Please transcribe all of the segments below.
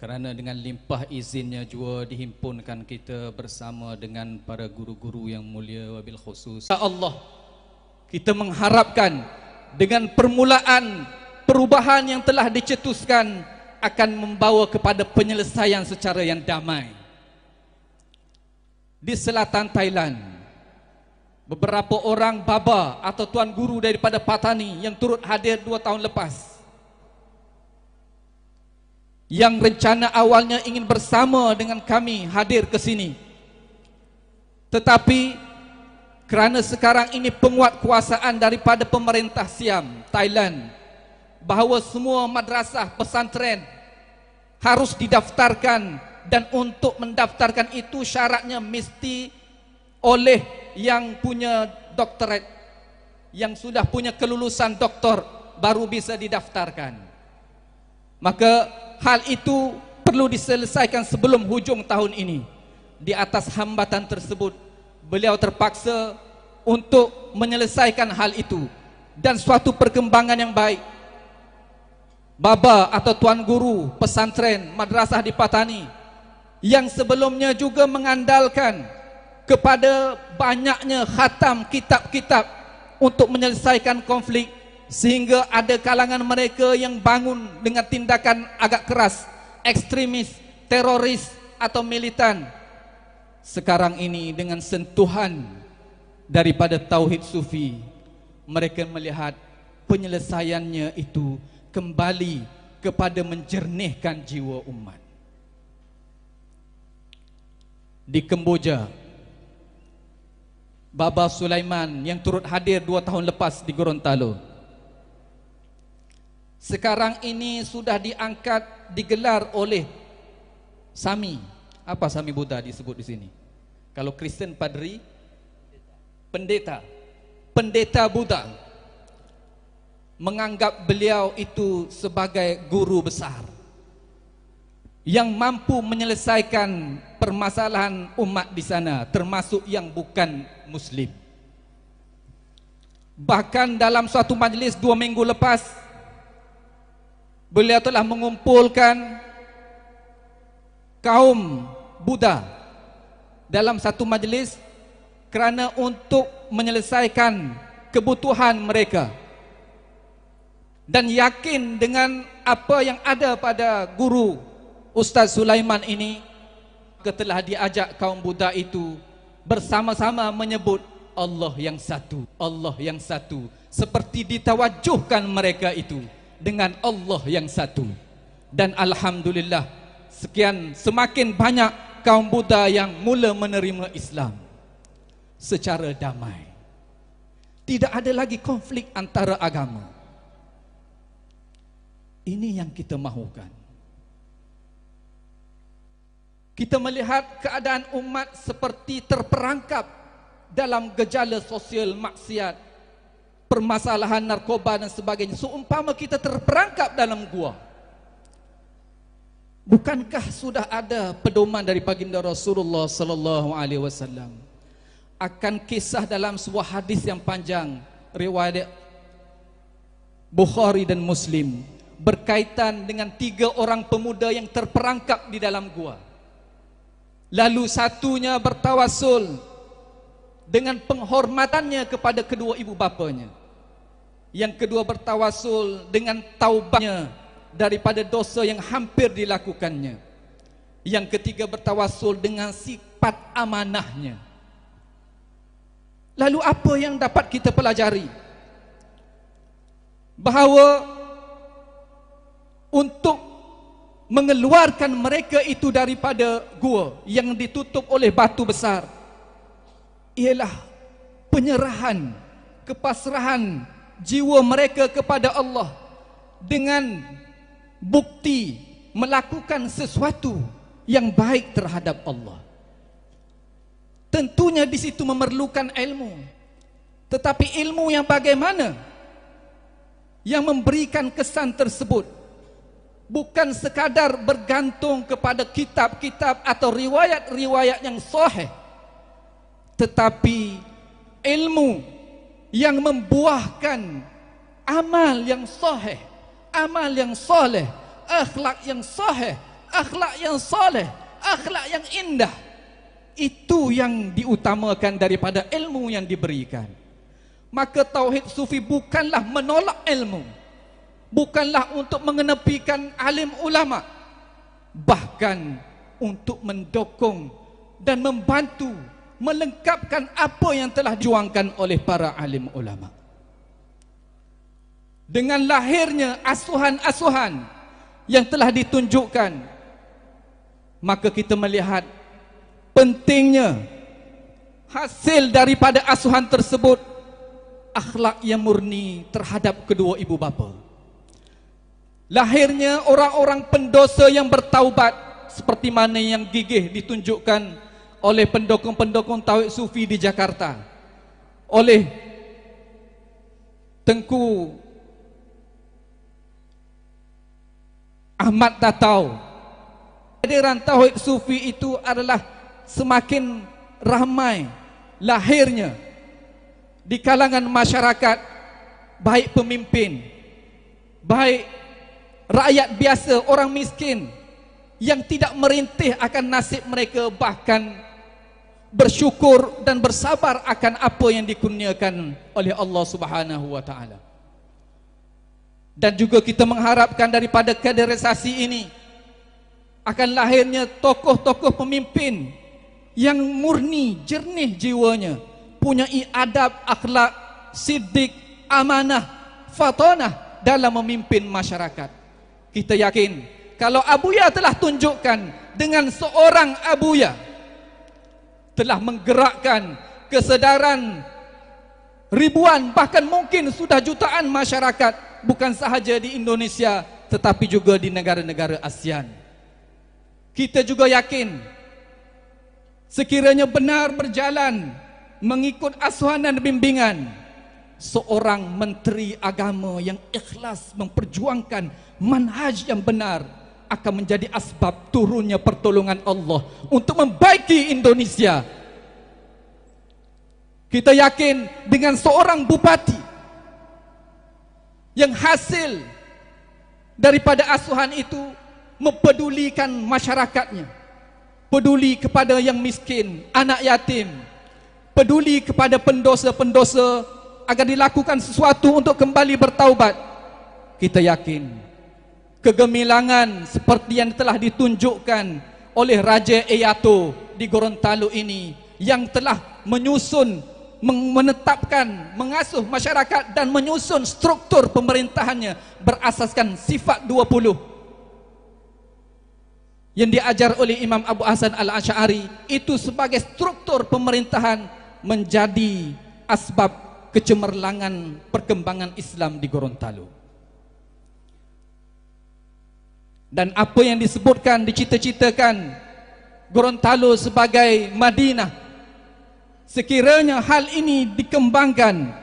Kerana dengan limpah izinnya jua dihimpunkan kita bersama dengan para guru-guru yang mulia wabil khusus. Ya Allah, kita mengharapkan dengan permulaan perubahan yang telah dicetuskan akan membawa kepada penyelesaian secara yang damai. Di selatan Thailand, beberapa orang baba atau tuan guru daripada Patani yang turut hadir 2 tahun lepas, yang rencana awalnya ingin bersama dengan kami hadir ke sini, tetapi kerana sekarang ini penguatkuasaan daripada pemerintah Siam Thailand bahawa semua madrasah pesantren harus didaftarkan, dan untuk mendaftarkan itu syaratnya mesti oleh yang punya doktorat, yang sudah punya kelulusan doktor baru bisa didaftarkan. Maka hal itu perlu diselesaikan sebelum hujung tahun ini. Di atas hambatan tersebut, beliau terpaksa untuk menyelesaikan hal itu. Dan suatu perkembangan yang baik, baba atau tuan guru pesantren madrasah di Patani yang sebelumnya juga mengandalkan kepada banyaknya khatam kitab-kitab untuk menyelesaikan konflik, sehingga ada kalangan mereka yang bangun dengan tindakan agak keras, ekstremis, teroris atau militan. Sekarang ini dengan sentuhan daripada tauhid sufi, mereka melihat penyelesaiannya itu kembali kepada menjernihkan jiwa umat. Di Kemboja, Baba Sulaiman yang turut hadir 2 tahun lepas di Gorontalo, sekarang ini sudah diangkat, digelar oleh Sami. Apa Sami Buddha disebut di sini? Kalau Kristen padri, pendeta. Pendeta Buddha menganggap beliau itu sebagai guru besar yang mampu menyelesaikan permasalahan umat di sana, termasuk yang bukan Muslim. Bahkan dalam suatu majlis 2 minggu lepas, beliau telah mengumpulkan kaum Buddha dalam satu majlis kerana untuk menyelesaikan kebutuhan mereka, dan yakin dengan apa yang ada pada guru Ustaz Sulaiman ini, telah diajak kaum Buddha itu bersama-sama menyebut Allah yang satu, Allah yang satu, seperti ditawajuhkan mereka itu dengan Allah yang satu. Dan alhamdulillah, semakin banyak kaum Buddha yang mula menerima Islam secara damai. Tidak ada lagi konflik antara agama. Ini yang kita mahukan. Kita melihat keadaan umat seperti terperangkap dalam gejala sosial maksiat, permasalahan narkoba dan sebagainya, seumpama kita terperangkap dalam gua. Bukankah sudah ada pedoman dari baginda Rasulullah sallallahu alaihi wasallam akan kisah dalam sebuah hadis yang panjang riwayat Bukhari dan Muslim berkaitan dengan 3 orang pemuda yang terperangkap di dalam gua. Lalu satunya bertawassul dengan penghormatannya kepada kedua ibu bapanya. Yang kedua bertawassul dengan taubatnya daripada dosa yang hampir dilakukannya. Yang ketiga bertawassul dengan sifat amanahnya. Lalu apa yang dapat kita pelajari? Bahawa untuk mengeluarkan mereka itu daripada gua yang ditutup oleh batu besar ialah penyerahan, kepasrahan jiwa mereka kepada Allah dengan bukti melakukan sesuatu yang baik terhadap Allah. Tentunya di situ memerlukan ilmu. Tetapi ilmu yang bagaimana yang memberikan kesan tersebut? Bukan sekadar bergantung kepada kitab-kitab atau riwayat-riwayat yang sahih, tetapi ilmu yang membuahkan amal yang sahih, amal yang soleh, akhlak yang sahih, akhlak yang soleh, akhlak yang indah. Itu yang diutamakan daripada ilmu yang diberikan. Maka tauhid sufi bukanlah menolak ilmu, bukanlah untuk mengenepikan alim ulama, bahkan untuk mendukung dan membantu melengkapkan apa yang telah dijuangkan oleh para alim ulama. Dengan lahirnya asuhan-asuhan yang telah ditunjukkan, maka kita melihat pentingnya hasil daripada asuhan tersebut akhlak yang murni terhadap kedua ibu bapa. Lahirnya orang-orang pendosa yang bertaubat, seperti mana yang gigih ditunjukkan oleh pendukung-pendukung tauhid sufi di Jakarta, oleh Tengku Ahmad Tatau. Kehadiran tauhid sufi itu adalah semakin ramai lahirnya di kalangan masyarakat, baik pemimpin, baik rakyat biasa, orang miskin yang tidak merintih akan nasib mereka, bahkan bersyukur dan bersabar akan apa yang dikurniakan oleh Allah Subhanahu wa taala. Dan juga kita mengharapkan daripada kaderisasi ini akan lahirnya tokoh-tokoh pemimpin yang murni, jernih jiwanya, punyai adab, akhlak, siddiq, amanah, fatanah dalam memimpin masyarakat. Kita yakin kalau Abuya telah tunjukkan dengan seorang Abuya telah menggerakkan kesedaran ribuan, bahkan mungkin sudah jutaan masyarakat, bukan sahaja di Indonesia tetapi juga di negara-negara ASEAN. Kita juga yakin sekiranya benar berjalan mengikut asuhan dan bimbingan seorang menteri agama yang ikhlas memperjuangkan manhaj yang benar, akan menjadi asbab turunnya pertolongan Allah untuk membaiki Indonesia. Kita yakin dengan seorang bupati yang hasil daripada asuhan itu mempedulikan masyarakatnya, peduli kepada yang miskin, anak yatim, peduli kepada pendosa-pendosa agar dilakukan sesuatu untuk kembali bertaubat. Kita yakin kegemilangan seperti yang telah ditunjukkan oleh Raja Eyato di Gorontalo ini, yang telah menyusun, menetapkan, mengasuh masyarakat dan menyusun struktur pemerintahannya berasaskan sifat 20 yang diajar oleh Imam Abu Hasan Al-Asy'ari, itu sebagai struktur pemerintahan menjadi asbab kecemerlangan perkembangan Islam di Gorontalo. Dan apa yang disebutkan, dicita-citakan Gorontalo sebagai Madinah, sekiranya hal ini dikembangkan,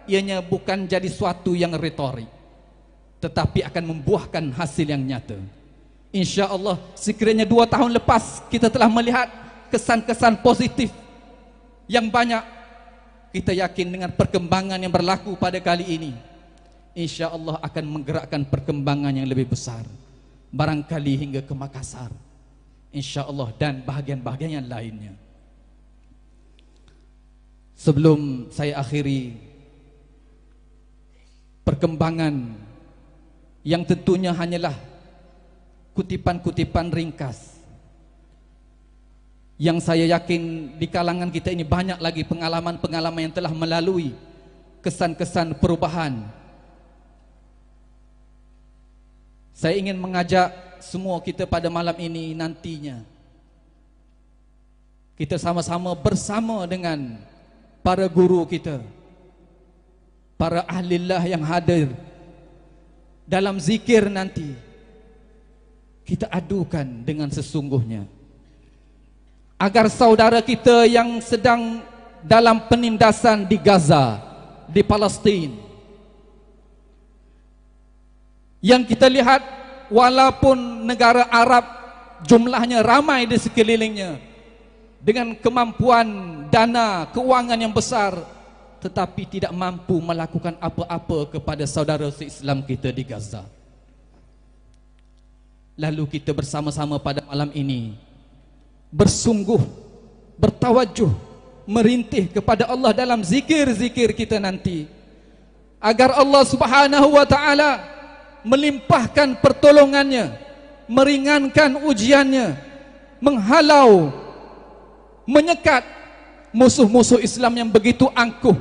ianya bukan jadi suatu yang retorik, tetapi akan membuahkan hasil yang nyata. Insya Allah sekiranya 2 tahun lepas kita telah melihat kesan-kesan positif yang banyak, kita yakin dengan perkembangan yang berlaku pada kali ini, insya Allah akan menggerakkan perkembangan yang lebih besar, barangkali hingga ke Makassar, insya Allah, dan bahagian-bahagian yang lainnya. Sebelum saya akhiri perkembangan yang tentunya hanyalah kutipan-kutipan ringkas, yang saya yakin di kalangan kita ini banyak lagi pengalaman-pengalaman yang telah melalui kesan-kesan perubahan. Saya ingin mengajak semua kita pada malam ini, nantinya kita sama-sama bersama dengan para guru kita, para ahlillah yang hadir dalam zikir nanti, kita adukan dengan sesungguhnya, agar saudara kita yang sedang dalam penindasan di Gaza, di Palestin, yang kita lihat walaupun negara Arab jumlahnya ramai di sekelilingnya, dengan kemampuan dana, keuangan yang besar, tetapi tidak mampu melakukan apa-apa kepada saudara se-Islam kita di Gaza. Lalu kita bersama-sama pada malam ini bersungguh, bertawajuh, merintih kepada Allah dalam zikir-zikir kita nanti, agar Allah Subhanahu wa ta'ala melimpahkan pertolongannya, meringankan ujiannya, menghalau, menyekat musuh-musuh Islam yang begitu angkuh,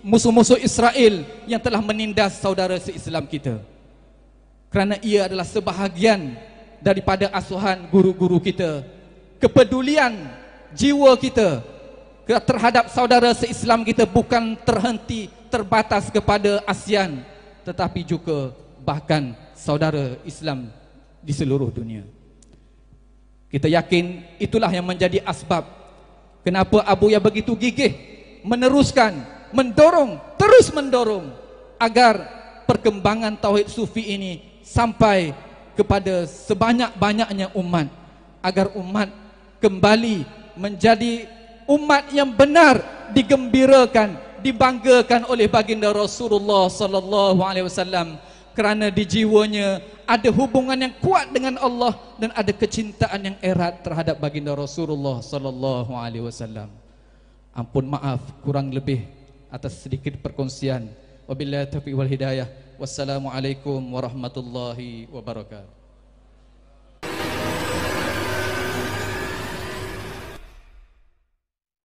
musuh-musuh Israel yang telah menindas saudara se-Islam kita. Kerana ia adalah sebahagian daripada asuhan guru-guru kita, kepedulian jiwa kita terhadap saudara se-Islam kita bukan terhenti terbatas kepada ASEAN, tetapi juga bahkan saudara Islam di seluruh dunia. Kita yakin itulah yang menjadi asbab kenapa Abu Ya begitu gigih meneruskan, mendorong, terus mendorong agar perkembangan Tauhid Sufi ini sampai kepada sebanyak-banyaknya umat, agar umat kembali menjadi umat yang benar, digembirakan, dibanggakan oleh baginda Rasulullah sallallahu alaihi wasallam, kerana di jiwanya ada hubungan yang kuat dengan Allah dan ada kecintaan yang erat terhadap baginda Rasulullah sallallahu alaihi wasallam. Ampun maaf kurang lebih atas sedikit perkongsian. Wabillahi taufiq wal hidayah. Wassalamualaikum warahmatullahi wabarakatuh.